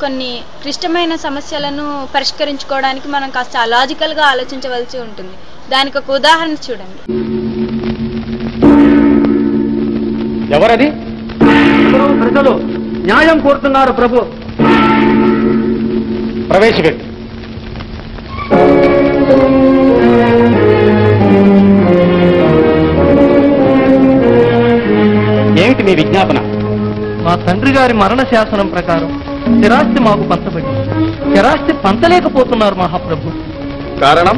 కొన్ని క్లిష్టమైన సమస్యలను పరిష్కరించుకోవడానికి మనం కాస్త లాజికల్ గా ఆలోచించవలసి ఉంటుంది. దానికి ఒక ఉదాహరణ చూడండి. ఎవరది? ప్రజలు న్యాయం కోరుతున్నారు ప్రభు. ప్రవేశపెట్టు. ఏమిటి మీ విజ్ఞాపన? మా తండ్రి గారి మరణ శాసనం ప్రకారం స్థిరాస్తి మాకు పంచబడింది. స్థిరాస్తి పంచలేకపోతున్నారు మహాప్రభు. కారణం?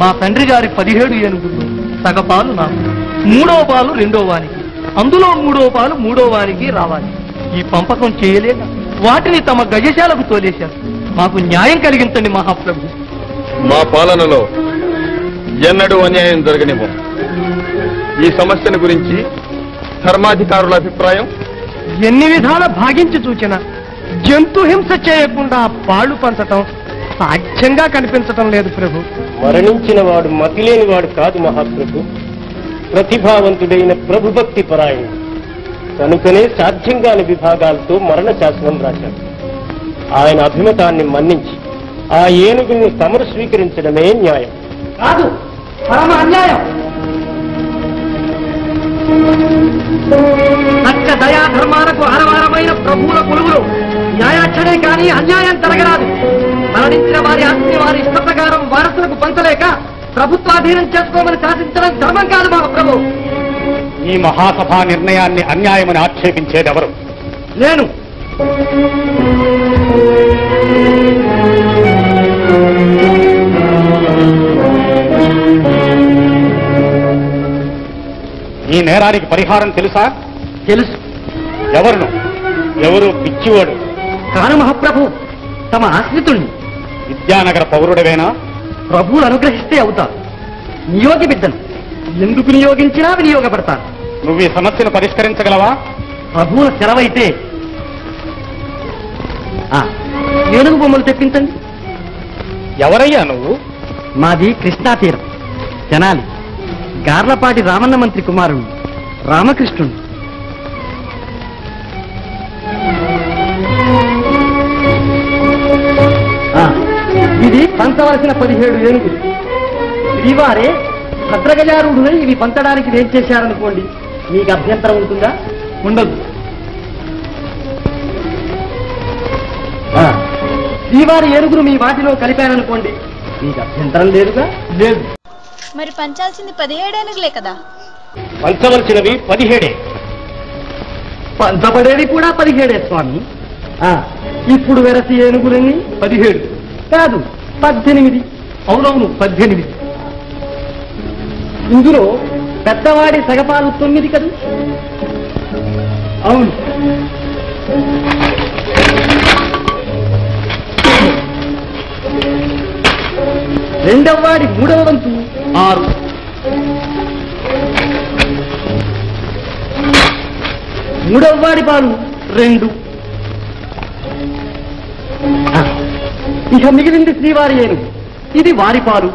మా తండ్రి గారి 17 ఏనుగులు సగపాలు నాకు, 3వ పాలు 2వ వానికి, అందులో 3వ పాలు 3వ వానికి రావాలి. ఈ పంపకం చేయలేక వాటిని తమ గజశాలకు తోలేశారు. మాకు న్యాయం కలిగించండి మహాప్రభు. మా పాలనలో ఎన్నడూ అన్యాయం జరగనివ్వం. ఈ సమస్యను గురించి ధర్మాధికారుల అభిప్రాయం? ఎన్ని విధాల భాగించి చూచిన జంతు హింస చేయకుండా పాళ్లు పంచటం సాధ్యంగా కనిపించటం లేదు ప్రభు. మరణించిన వాడు మతిలేని వాడు కాదు మహాప్రభు, ప్రతిభావంతుడైన ప్రభుభక్తి పరాయణుడు కనుకనే సాధ్యం కాని విభాగాలతో మరణ శాసనం రాశాడు. ఆయన అభిమతాన్ని మన్నించి ఆ ఏనుగుల్ని తమరు స్వీకరించడమే న్యాయం. కాదు, పరమ అన్యాయం. సత్య దయా ధర్మాలకు ఆరవారమైన ప్రభువుల కొలువులు న్యాయాక్షరే కానీ అన్యాయం జరగరాదు. మరణించిన వారి ఆస్తిని వారి ఇష్ట ప్రకారం వారసులకు పంచలేక ప్రభుత్వాధీనం చేసుకోమని శాసించడం ధర్మం కాదు మా ప్రభు. ఈ మహాసభా నిర్ణయాన్ని అన్యాయమని ఆక్షేపించేదెవరు? నేను. ఈ నేరానికి పరిహారం తెలుసా? తెలుసు. ఎవరు పిచ్చివాడు? కాను మహాప్రభు, తమ ఆశ్రితుణ్ణి. విద్యానగర పౌరుడవేనా? ప్రభువులు అనుగ్రహిస్తే అవుతారు. నియోగి బిడ్డను ఎందుకు నియోగించినా వినియోగపడతాను. నువ్వు ఈ సమస్యను పరిష్కరించగలవా? ప్రభువుల సెలవైతే. ఏనుగు బొమ్మలు తెప్పించండి. ఎవరయ్యా నువ్వు? మాది కృష్ణా తీరం, తెనాలి. గార్లపాటి రామన్న మంత్రి కుమారుడు రామకృష్ణుడు. ఇది పంచవలసిన 17 ఏనుగులు. శ్రీవారే భద్రగజారూఢులై ఇవి పంచడానికి ఏం చేశారనుకోండి, మీకు అభ్యంతరం ఉంటుందా? ఉండదు. శ్రీవారి ఏనుగులు మీ వాటిలో కలిపారనుకోండి, మీకు అభ్యంతరం లేదుగా? లేదు. మరి పంచాల్సింది 17 ఏనుగులే కదా? పంచవలసినవి 17. పంచబడేవి కూడా 17 స్వామి. ఇప్పుడు వెరసి ఏనుగులన్నీ 17 కాదు 18. అవునవును 18. ఇందులో పెద్దవాడి సగపాలు 9 కదా? అవును. రెండవవాడి 3వ వంతు 6. మూడవవాడి పాలు 2. ఇక మిగిలింది శ్రీవారి ఏనుగు. ఇది వారి పాలు.